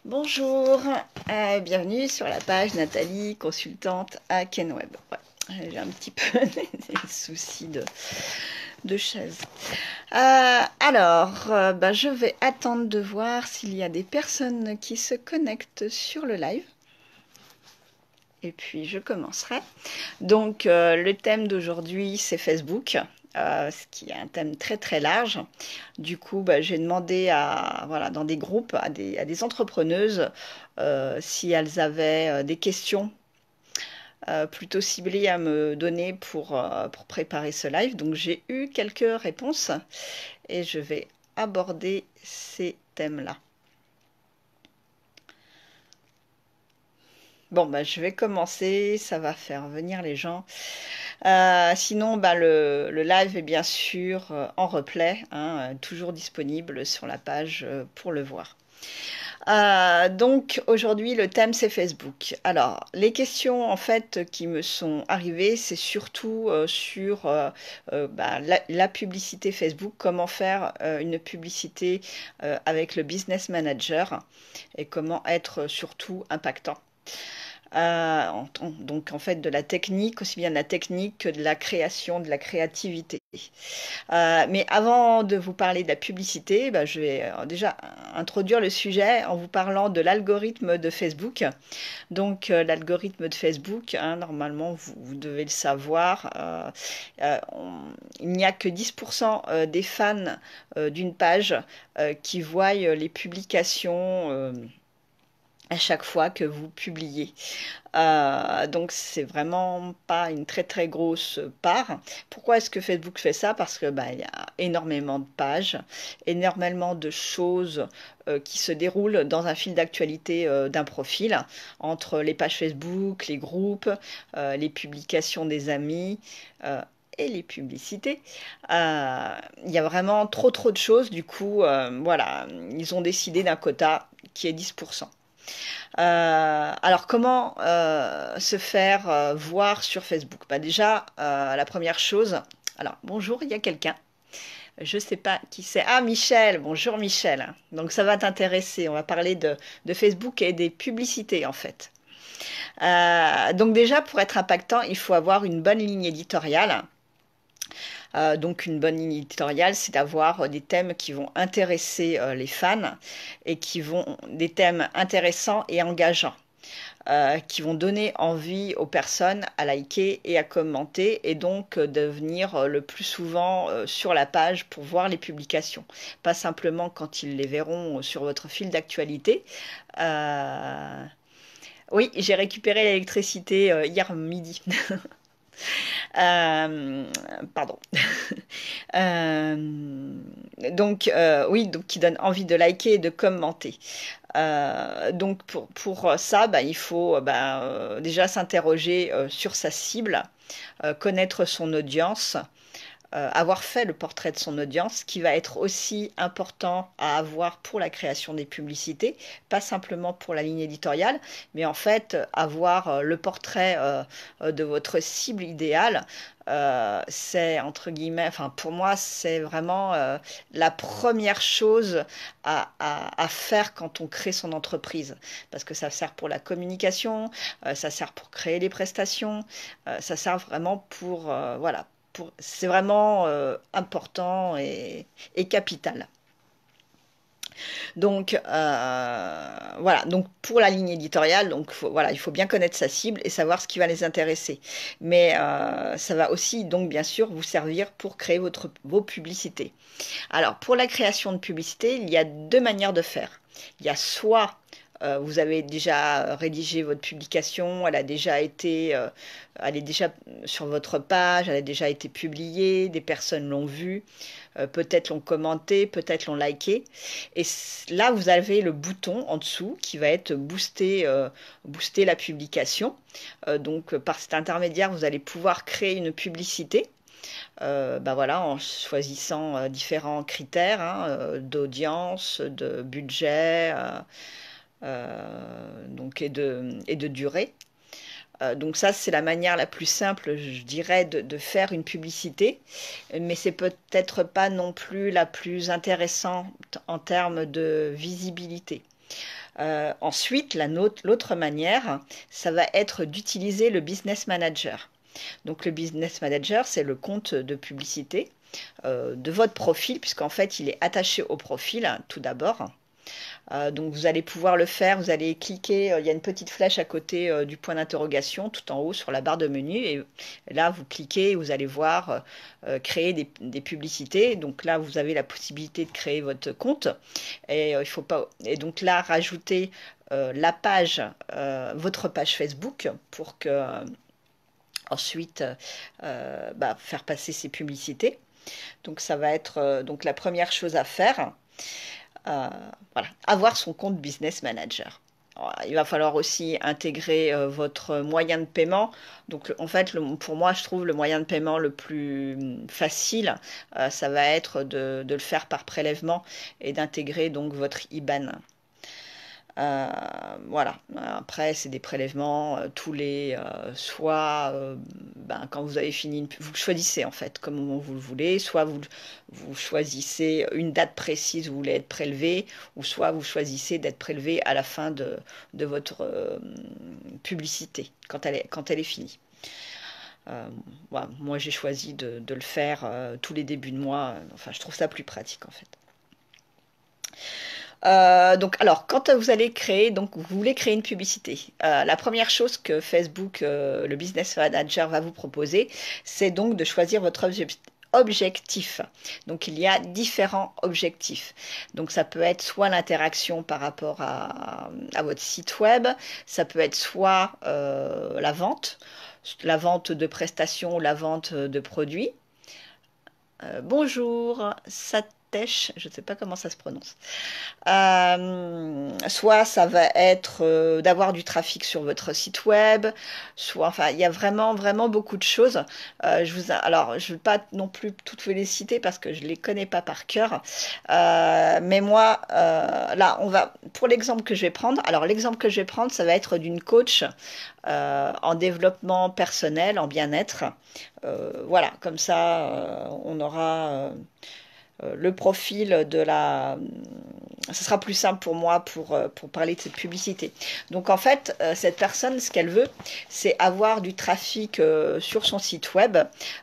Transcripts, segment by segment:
Bonjour, bienvenue sur la page Nathalie, consultante à Kenweb. Ouais, j'ai un petit peu des soucis de chaise. Je vais attendre de voir s'il y a des personnes qui se connectent sur le live. Et puis je commencerai. Donc le thème d'aujourd'hui c'est Facebook. Ce qui est un thème très très large. Du coup, j'ai demandé dans des groupes, à des entrepreneuses, si elles avaient des questions plutôt ciblées à me donner pour préparer ce live. Donc j'ai eu quelques réponses et je vais aborder ces thèmes-là. Bon, je vais commencer, ça va faire venir les gens. Sinon, le live est bien sûr en replay, hein, toujours disponible sur la page pour le voir. Donc aujourd'hui, le thème c'est Facebook. Alors, les questions en fait qui me sont arrivées, c'est surtout sur la publicité Facebook, comment faire une publicité avec le Business Manager et comment être surtout impactant. Donc en fait de la technique, aussi bien de la technique que de la création, de la créativité. Mais avant de vous parler de la publicité, je vais déjà introduire le sujet en vous parlant de l'algorithme de Facebook. Donc l'algorithme de Facebook, hein, normalement vous devez le savoir, il n'y a que 10% des fans d'une page qui voient les publications à chaque fois que vous publiez. Donc c'est vraiment pas une très très grosse part. Pourquoi est-ce que Facebook fait ça? Parce que il y a énormément de pages, énormément de choses qui se déroulent dans un fil d'actualité d'un profil, entre les pages Facebook, les groupes, les publications des amis. Et les publicités. Il y a vraiment trop de choses, du coup, voilà, ils ont décidé d'un quota qui est 10%. Alors, comment se faire voir sur Facebook? Déjà, la première chose. Alors, bonjour, il y a quelqu'un. Je ne sais pas qui c'est. Ah, Michel. Bonjour, Michel. Donc, ça va t'intéresser. On va parler de Facebook et des publicités, en fait. Donc, déjà, pour être impactant, il faut avoir une bonne ligne éditoriale. Donc une bonne ligne éditoriale, c'est d'avoir des thèmes qui vont intéresser les fans et des thèmes intéressants et engageants. Qui vont donner envie aux personnes à liker et à commenter et donc de venir le plus souvent sur la page pour voir les publications. Pas simplement quand ils les verront sur votre fil d'actualité. Oui, j'ai récupéré l'électricité hier midi. Pardon. Oui, donc qui donne envie de liker et de commenter. Donc pour ça, il faut déjà s'interroger sur sa cible, connaître son audience, avoir fait le portrait de son audience, qui va être aussi important à avoir pour la création des publicités, pas simplement pour la ligne éditoriale, mais en fait avoir le portrait de votre cible idéale. C'est entre guillemets, enfin pour moi c'est vraiment la première chose à faire quand on crée son entreprise, parce que ça sert pour la communication, ça sert pour créer les prestations, ça sert vraiment pour voilà, c'est vraiment important et capital. Donc voilà, donc pour la ligne éditoriale, voilà, il faut bien connaître sa cible et savoir ce qui va les intéresser. Mais ça va aussi donc bien sûr vous servir pour créer vos publicités. Alors pour la création de publicité, il y a deux manières de faire. Il y a soit vous avez déjà rédigé votre publication, elle est déjà sur votre page, elle a déjà été publiée, des personnes l'ont vue, peut-être l'ont commenté, peut-être l'ont liké. Et là, vous avez le bouton en dessous qui va être booster la publication. Donc, par cet intermédiaire, vous allez pouvoir créer une publicité. Voilà, en choisissant différents critères d'audience, de budget, et de durée. Donc ça, c'est la manière la plus simple, je dirais, de faire une publicité, mais c'est peut-être pas non plus la plus intéressante en termes de visibilité. Ensuite, l'autre manière, ça va être d'utiliser le Business Manager. Donc le Business Manager, c'est le compte de publicité de votre profil, puisqu'en fait, il est attaché au profil, hein, tout d'abord. Donc vous allez pouvoir le faire, vous allez cliquer, il y a une petite flèche à côté du point d'interrogation, tout en haut sur la barre de menu, et là vous cliquez, et vous allez voir créer des publicités. Donc là vous avez la possibilité de créer votre compte, et il faut pas, et donc là rajouter la page, votre page Facebook pour que ensuite faire passer ces publicités. Donc ça va être donc la première chose à faire. Euh, voilà, avoir son compte Business Manager. Alors, il va falloir aussi intégrer votre moyen de paiement. Donc, en fait, pour moi, je trouve le moyen de paiement le plus facile, ça va être de le faire par prélèvement et d'intégrer donc votre IBAN. Euh, voilà. Après, c'est des prélèvements tous les soit quand vous avez fini, vous choisissez en fait comme vous le voulez, soit vous choisissez une date précise où vous voulez être prélevé, ou soit vous choisissez d'être prélevé à la fin de votre publicité quand elle est finie. Voilà, moi j'ai choisi de le faire tous les débuts de mois. Enfin, je trouve ça plus pratique en fait. Donc, alors, quand vous allez créer, donc vous voulez créer une publicité, la première chose que Facebook, le Business Manager, va vous proposer, c'est donc de choisir votre objectif. Donc, il y a différents objectifs. Donc, ça peut être soit l'interaction par rapport à votre site web, ça peut être soit la vente de prestations, la vente de produits. Bonjour, Satesh, je ne sais pas comment ça se prononce. Soit ça va être d'avoir du trafic sur votre site web, soit, enfin, il y a vraiment, vraiment beaucoup de choses. Alors, je ne vais pas non plus toutes vous les citer parce que je ne les connais pas par cœur. Mais moi, là, pour l'exemple que je vais prendre, alors l'exemple que je vais prendre, ça va être d'une coach en développement personnel, en bien-être. Voilà, comme ça, on aura le profil de la... Ce sera plus simple pour moi pour parler de cette publicité. Donc en fait, cette personne, ce qu'elle veut, c'est avoir du trafic sur son site web,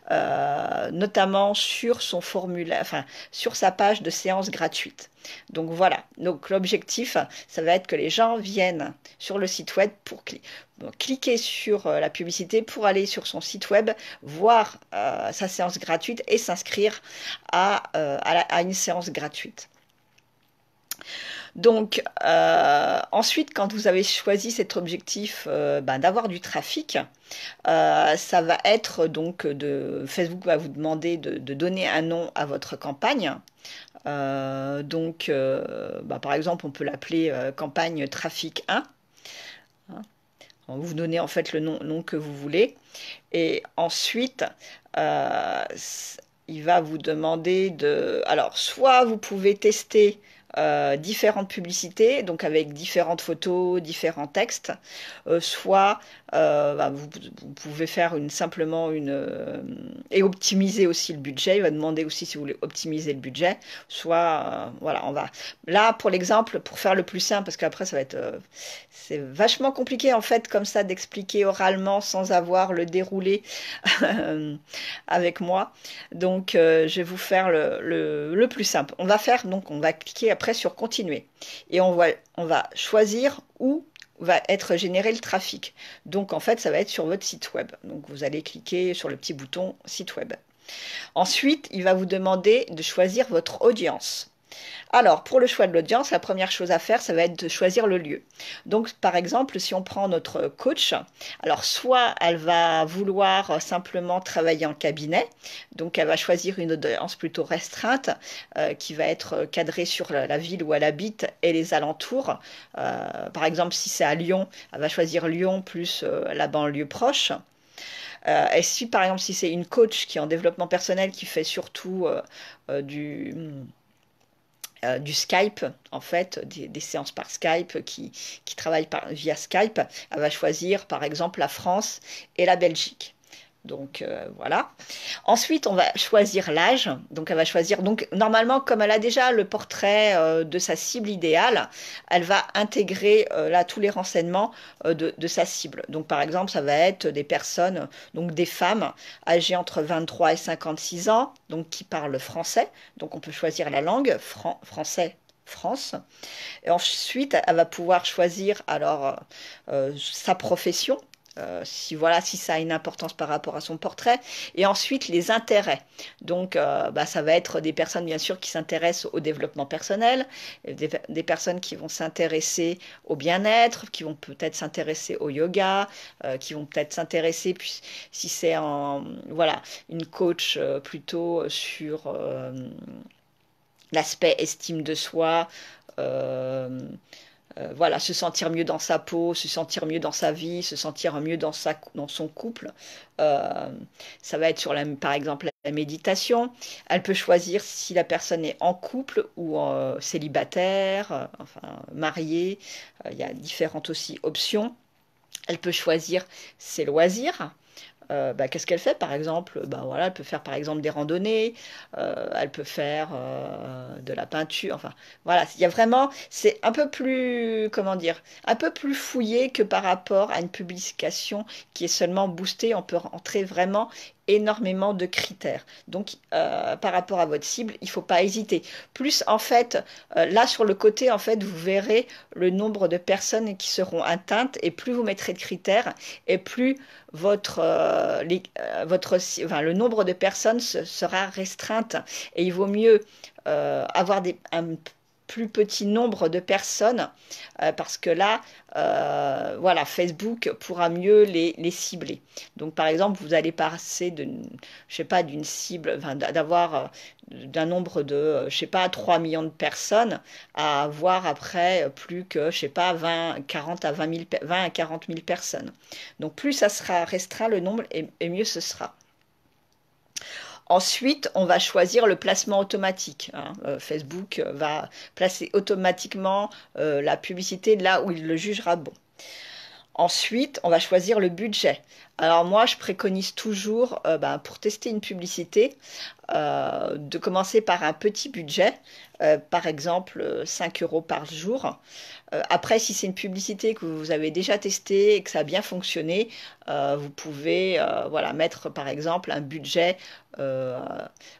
notamment sur son formulaire, enfin sur sa page de séance gratuite. Donc voilà, donc l'objectif, ça va être que les gens viennent sur le site web pour cliquer sur la publicité pour aller sur son site web, voir sa séance gratuite et s'inscrire à une séance gratuite. Donc ensuite, quand vous avez choisi cet objectif d'avoir du trafic, ça va être donc Facebook va vous demander de donner un nom à votre campagne. Par exemple, on peut l'appeler campagne trafic 1. Hein. Vous donnez en fait le nom que vous voulez. Et ensuite, il va vous demander alors, soit vous pouvez tester différentes publicités, donc avec différentes photos, différents textes, soit vous pouvez faire simplement et optimiser aussi le budget. Il va demander aussi si vous voulez optimiser le budget, soit voilà, là pour l'exemple, pour faire le plus simple, parce qu'après ça va être c'est vachement compliqué en fait comme ça d'expliquer oralement sans avoir le déroulé avec moi. Donc je vais vous faire le plus simple. On va cliquer après sur continuer et on va choisir où va être généré le trafic. Donc en fait ça va être sur votre site web. Donc vous allez cliquer sur le petit bouton site web. Ensuite il va vous demander de choisir votre audience. Alors, pour le choix de l'audience, la première chose à faire, ça va être de choisir le lieu. Donc, par exemple, si on prend notre coach, alors soit elle va vouloir simplement travailler en cabinet, donc elle va choisir une audience plutôt restreinte, qui va être cadrée sur la ville où elle habite et les alentours. Par exemple, si c'est à Lyon, elle va choisir Lyon plus la banlieue proche. Et si, par exemple, si c'est une coach qui est en développement personnel, qui fait surtout du Skype, en fait, des séances par Skype, qui travaillent via Skype, elle va choisir par exemple la France et la Belgique. Donc voilà. Ensuite, on va choisir l'âge. Donc elle va choisir. Donc normalement, comme elle a déjà le portrait de sa cible idéale, elle va intégrer là tous les renseignements de sa cible. Donc par exemple, ça va être des personnes, donc des femmes âgées entre 23 et 56 ans, donc qui parlent français. Donc on peut choisir la langue français. France. Et ensuite, elle va pouvoir choisir alors sa profession, si voilà, si ça a une importance par rapport à son portrait, et ensuite les intérêts. Donc, bah, ça va être des personnes bien sûr qui s'intéressent au développement personnel, des personnes qui vont s'intéresser au bien-être, qui vont peut-être s'intéresser au yoga, qui vont peut-être s'intéresser, puis si c'est en voilà une coach plutôt sur l'aspect estime de soi. Euh, voilà, se sentir mieux dans sa peau, se sentir mieux dans sa vie, se sentir mieux dans son couple. Euh, Ça va être sur, par exemple, la méditation. Elle peut choisir si la personne est en couple ou célibataire, enfin mariée. Il y a différentes aussi options. Elle peut choisir ses loisirs. Bah, qu'est-ce qu'elle fait par exemple? Bah, voilà, elle peut faire par exemple des randonnées, elle peut faire de la peinture, enfin voilà, il y a vraiment, c'est un peu plus, comment dire, un peu plus fouillé que par rapport à une publication qui est seulement boostée, on peut rentrer vraiment énormément de critères. Donc par rapport à votre cible, il ne faut pas hésiter. Plus en fait, là sur le côté, en fait, vous verrez le nombre de personnes qui seront atteintes et plus vous mettrez de critères et plus enfin, le nombre de personnes sera restreinte et il vaut mieux avoir un plus petit nombre de personnes parce que là, voilà, Facebook pourra mieux les cibler. Donc, par exemple, vous allez passer je sais pas, d'une cible, enfin, d'avoir d'un nombre de, je sais pas, 3 millions de personnes à avoir après plus que, je sais pas, 20 à 40 000 personnes. Donc, plus ça sera restreint le nombre et mieux ce sera. Ensuite, on va choisir le placement automatique, hein. Facebook va placer automatiquement la publicité là où il le jugera bon. Ensuite, on va choisir le budget. Alors moi, je préconise toujours, ben, pour tester une publicité, de commencer par un petit budget, par exemple 5 euros par jour. Après, si c'est une publicité que vous avez déjà testée et que ça a bien fonctionné, vous pouvez voilà, mettre par exemple un budget, euh,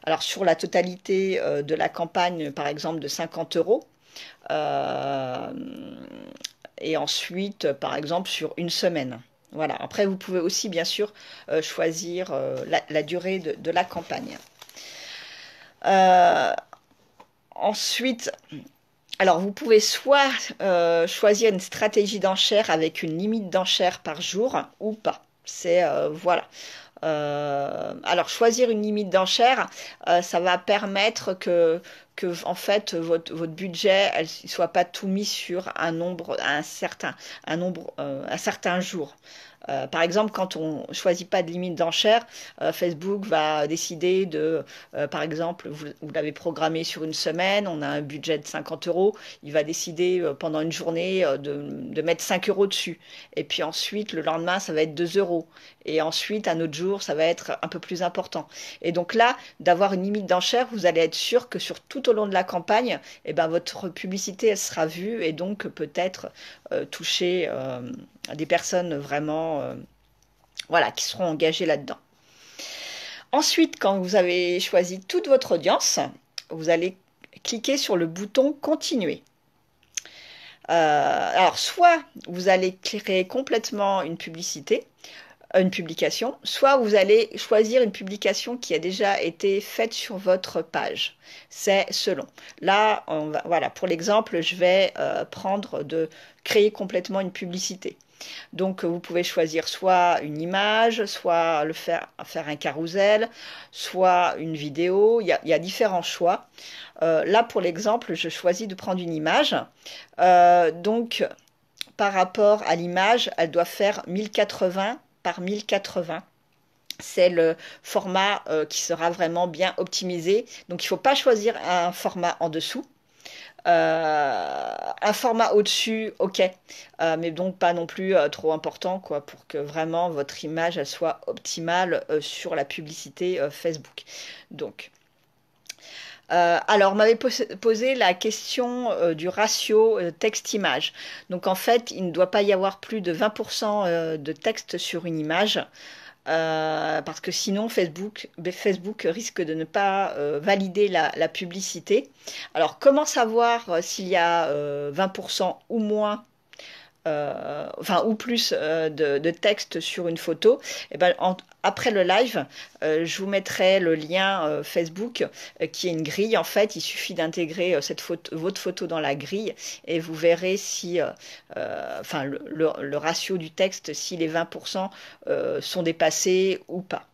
alors sur la totalité de la campagne, par exemple de 50 euros. Euh, et ensuite, par exemple, sur une semaine. Voilà. Après, vous pouvez aussi, bien sûr, choisir la durée de la campagne. Euh, Ensuite, alors vous pouvez soit choisir une stratégie d'enchère avec une limite d'enchère par jour ou pas. C'est voilà. Alors choisir une limite d'enchère, ça va permettre que en fait votre budget ne soit pas tout mis sur un nombre, un certain jour. Par exemple, quand on choisit pas de limite d'enchère, Facebook va décider par exemple, vous l'avez programmé sur une semaine, on a un budget de 50 euros, il va décider pendant une journée de mettre 5 euros dessus. Et puis ensuite, le lendemain, ça va être 2 euros. Et ensuite, un autre jour, ça va être un peu plus important. Et donc là, d'avoir une limite d'enchère, vous allez être sûr que sur tout au long de la campagne, eh ben, votre publicité elle sera vue et donc peut-être toucher des personnes vraiment voilà, qui seront engagées là-dedans. Ensuite, quand vous avez choisi toute votre audience, vous allez cliquer sur le bouton Continuer. Alors, soit vous allez créer complètement une publication, soit vous allez choisir une publication qui a déjà été faite sur votre page. C'est selon. Là, voilà, pour l'exemple, je vais prendre de créer complètement une publicité. Donc, vous pouvez choisir soit une image, soit faire un carrousel, soit une vidéo. Il y a différents choix. Là, pour l'exemple, je choisis de prendre une image. Donc, par rapport à l'image, elle doit faire 1080 par 1080. C'est le format qui sera vraiment bien optimisé. Donc, il ne faut pas choisir un format en dessous. Un format au-dessus, ok, mais donc pas non plus trop important, quoi, pour que vraiment votre image elle soit optimale sur la publicité Facebook. Donc, alors, on m'avait posé la question du ratio texte-image. Donc, en fait, il ne doit pas y avoir plus de 20% de texte sur une image. Parce que sinon Facebook risque de ne pas valider la publicité. Alors comment savoir s'il y a 20% ou moins enfin ou plus de texte sur une photo, et ben, après le live, je vous mettrai le lien Facebook qui est une grille. En fait, il suffit d'intégrer votre photo dans la grille et vous verrez si, enfin, le ratio du texte, si les 20% sont dépassés ou pas.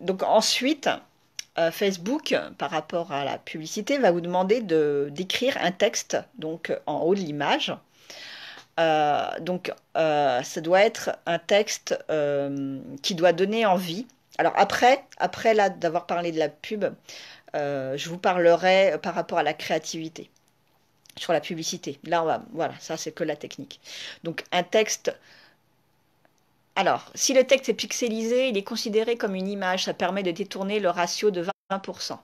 Donc ensuite, Facebook, par rapport à la publicité, va vous demander d'écrire un texte donc en haut de l'image. Ça doit être un texte qui doit donner envie. Alors après là d'avoir parlé de la pub, je vous parlerai par rapport à la créativité sur la publicité. Là, voilà, ça c'est que la technique. Donc un texte. Alors, si le texte est pixelisé, il est considéré comme une image. Ça permet de détourner le ratio de 20%.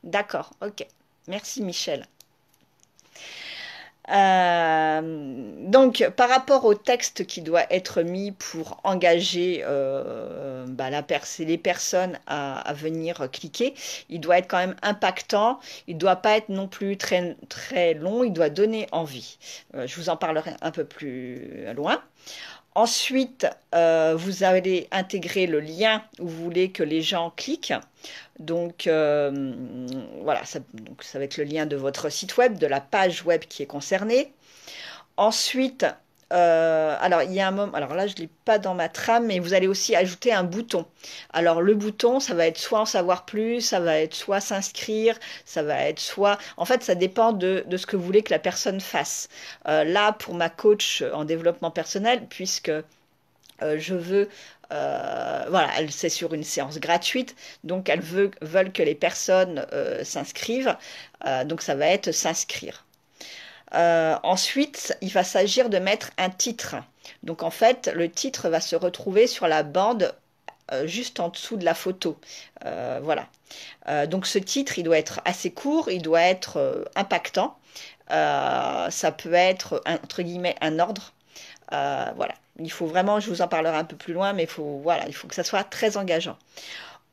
D'accord, ok. Merci Michel. Donc, par rapport au texte qui doit être mis pour engager les personnes à venir cliquer, il doit être quand même impactant, il ne doit pas être non plus très, très long, il doit donner envie. Je vous en parlerai un peu plus loin. Ensuite, vous allez intégrer le lien où vous voulez que les gens cliquent. Donc, voilà, donc ça va être le lien de votre site web, de la page web qui est concernée. Ensuite, alors il y a un moment, alors là je ne l'ai pas dans ma trame, mais vous allez aussi ajouter un bouton. Alors le bouton, ça va être soit en savoir plus, ça va être soit s'inscrire, ça va être soit, en fait ça dépend de ce que vous voulez que la personne fasse. Là pour ma coach en développement personnel, puisque je veux, voilà, c'est sur une séance gratuite, donc elles veulent que les personnes s'inscrivent, donc ça va être s'inscrire. Ensuite, il va s'agir de mettre un titre. Donc en fait, le titre va se retrouver sur la bande juste en dessous de la photo. Voilà. Donc ce titre, il doit être assez court, il doit être impactant. Ça peut être, entre guillemets, un ordre. Voilà. Il faut vraiment, je vous en parlerai un peu plus loin, mais voilà, il faut que ça soit très engageant.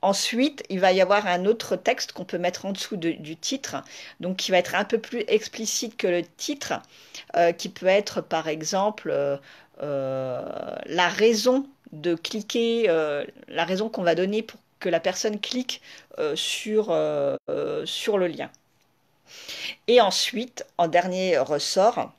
Ensuite, il va y avoir un autre texte qu'on peut mettre en dessous du titre, donc qui va être un peu plus explicite que le titre, qui peut être par exemple la raison de cliquer, la raison qu'on va donner pour que la personne clique sur le lien. Et ensuite, en dernier ressort,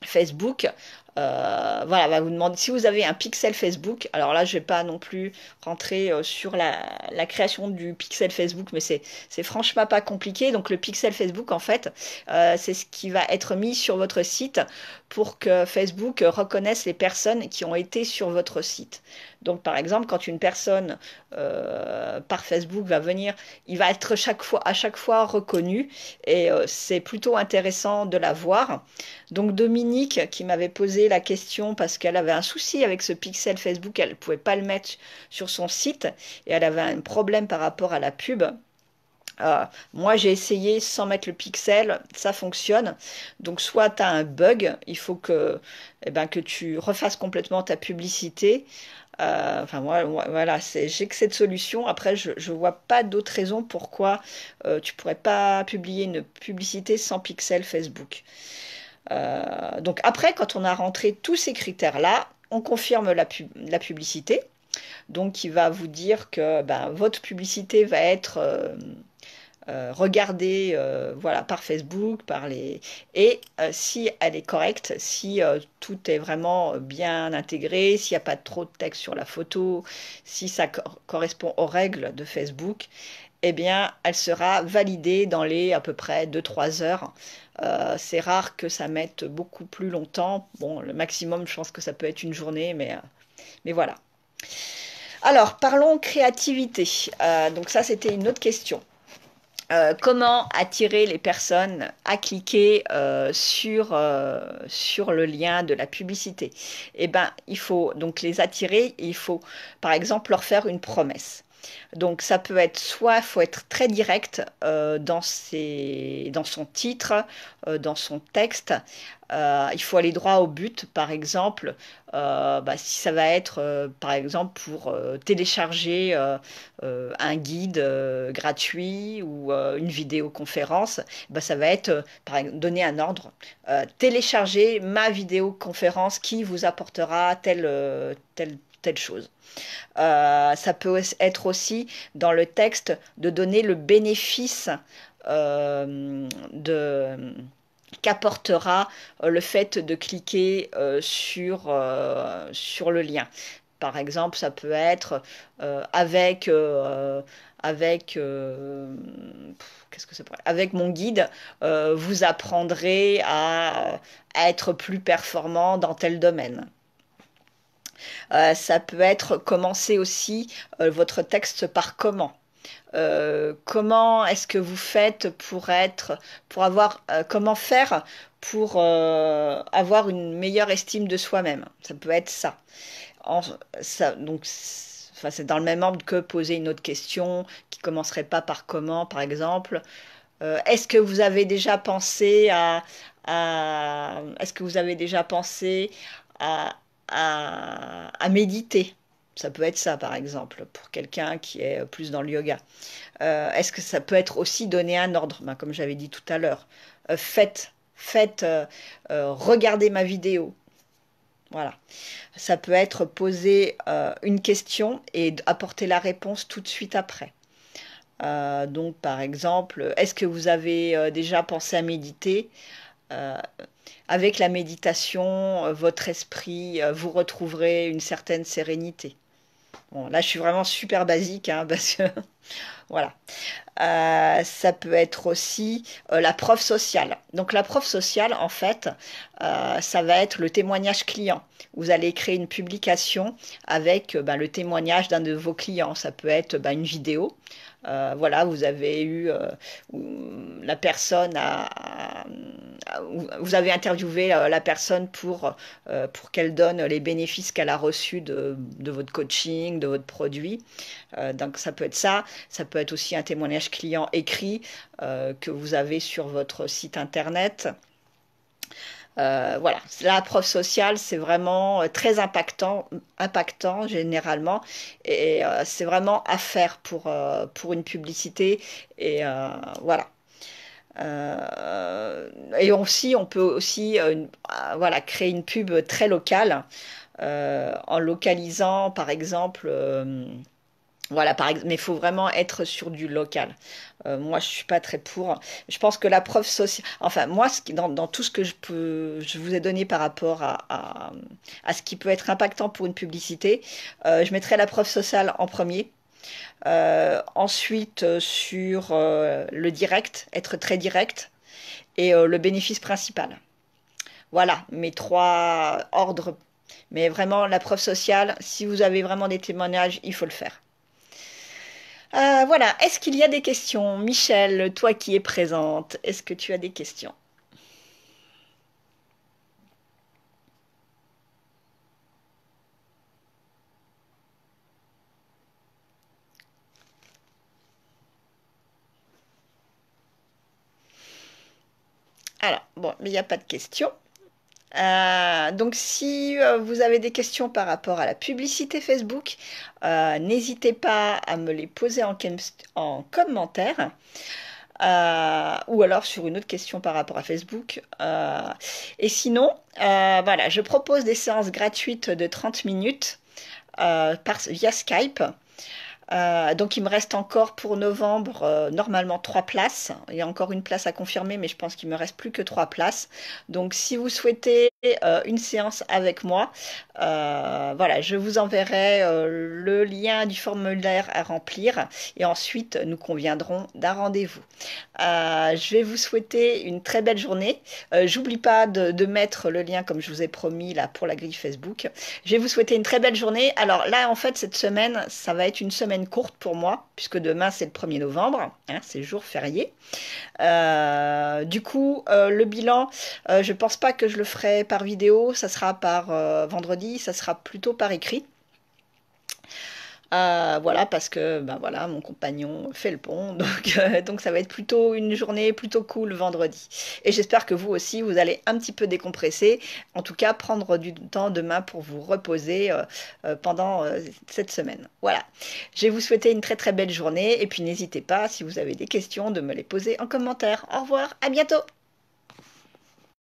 Facebook, voilà, va vous demander si vous avez un pixel Facebook. Alors là, je vais pas non plus rentrer sur la création du pixel Facebook, mais c'est franchement pas compliqué. Donc le pixel Facebook, en fait, c'est ce qui va être mis sur votre site pour que Facebook reconnaisse les personnes qui ont été sur votre site. Donc par exemple, quand une personne par Facebook va venir, il va être à chaque fois reconnu et c'est plutôt intéressant de la voir. Donc Dominique qui m'avait posé la question parce qu'elle avait un souci avec ce pixel Facebook, elle ne pouvait pas le mettre sur son site et elle avait un problème par rapport à la pub. Moi, j'ai essayé sans mettre le pixel, ça fonctionne. Donc, soit tu as un bug, il faut que tu refasses complètement ta publicité. Enfin, moi, voilà, j'ai que cette solution. Après, je ne vois pas d'autre raison pourquoi tu pourrais pas publier une publicité sans pixel Facebook. Donc, après, quand on a rentré tous ces critères-là, on confirme la publicité. Donc, il va vous dire que votre publicité va être regardée voilà, par Facebook, et si elle est correcte, si tout est vraiment bien intégré, s'il n'y a pas trop de texte sur la photo, si ça correspond aux règles de Facebook, eh bien, elle sera validée dans les à peu près 2-3 heures. C'est rare que ça mette beaucoup plus longtemps. Bon, le maximum, je pense que ça peut être une journée, mais voilà. Alors, parlons créativité. Donc ça, c'était une autre question. Comment attirer les personnes à cliquer sur le lien de la publicité? Eh ben, il faut donc les attirer, il faut par exemple leur faire une promesse. Donc ça peut être soit, il faut être très direct dans son titre, dans son texte. Il faut aller droit au but, par exemple. Si ça va être, par exemple, pour télécharger un guide gratuit ou une vidéoconférence, ça va être, par exemple, donner un ordre. Télécharger ma vidéoconférence qui vous apportera telle chose. Ça peut être aussi dans le texte de donner le bénéfice qu'apportera le fait de cliquer sur le lien. Par exemple, ça peut être qu'est-ce que ça pourrait être avec mon guide, vous apprendrez à être plus performant dans tel domaine. Ça peut être commencer aussi votre texte par comment. Comment est-ce que vous faites comment faire pour avoir une meilleure estime de soi-même? Ça peut être ça. Enfin, c'est dans le même ordre que poser une autre question qui commencerait pas par comment, par exemple. Est-ce que vous avez déjà pensé est-ce que vous avez déjà pensé à, à méditer? Ça peut être ça, par exemple, pour quelqu'un qui est plus dans le yoga. Est-ce que ça peut être aussi donner un ordre, comme j'avais dit tout à l'heure. Regardez ma vidéo. Voilà. Ça peut être poser une question et apporter la réponse tout de suite après. Donc, par exemple, est-ce que vous avez déjà pensé à méditer? Avec la méditation, votre esprit, vous retrouverez une certaine sérénité. Bon, là, je suis vraiment super basique, hein, parce que voilà. Ça peut être aussi la preuve sociale. Donc la preuve sociale, en fait, ça va être le témoignage client. Vous allez créer une publication avec le témoignage d'un de vos clients. Ça peut être une vidéo. Voilà, vous avez eu la personne vous avez interviewé la personne pour qu'elle donne les bénéfices qu'elle a reçus de votre coaching, de votre produit. Donc ça peut être ça. Ça peut être aussi un témoignage client écrit que vous avez sur votre site internet. Voilà, la preuve sociale, c'est vraiment très impactant généralement, et c'est vraiment à faire pour une publicité. Et voilà. Et aussi, on peut aussi voilà, créer une pub très locale en localisant, par exemple. Voilà, mais il faut vraiment être sur du local. Moi, je suis pas très pour. Je pense que la preuve sociale, enfin moi, dans tout ce que je vous ai donné par rapport à ce qui peut être impactant pour une publicité, je mettrai la preuve sociale en premier. Ensuite, sur le direct, être très direct, et le bénéfice principal. Voilà, mes trois ordres. Mais vraiment, la preuve sociale, si vous avez vraiment des témoignages, il faut le faire. Voilà, est-ce qu'il y a des questions? Michel, toi qui es présente, est-ce que tu as des questions? Alors, bon, mais il n'y a pas de questions. Donc, si vous avez des questions par rapport à la publicité Facebook, n'hésitez pas à me les poser en commentaire. Ou alors sur une autre question par rapport à Facebook. Et sinon, voilà, je propose des séances gratuites de 30 minutes via Skype. Donc il me reste encore pour novembre normalement 3 places. Il y a encore une place à confirmer, mais je pense qu'il me reste plus que 3 places. Donc si vous souhaitez une séance avec moi, voilà, je vous enverrai le lien du formulaire à remplir, et ensuite nous conviendrons d'un rendez-vous. Je vais vous souhaiter une très belle journée. J'oublie pas de mettre le lien comme je vous ai promis là pour la grille Facebook. Je vais vous souhaiter une très belle journée. Alors là en fait cette semaine, ça va être une semaine semaine courte pour moi, puisque demain c'est le 1er novembre, hein, c'est jour férié. Du coup, le bilan, je pense pas que je le ferai par vidéo, ça sera par vendredi, ça sera plutôt par écrit. Voilà, parce que ben voilà, mon compagnon fait le pont, donc ça va être plutôt une journée plutôt cool vendredi. Et j'espère que vous aussi, vous allez un petit peu décompresser, en tout cas prendre du temps demain pour vous reposer pendant cette semaine. Voilà, je vais vous souhaiter une très très belle journée, et puis n'hésitez pas, si vous avez des questions, de me les poser en commentaire. Au revoir, à bientôt!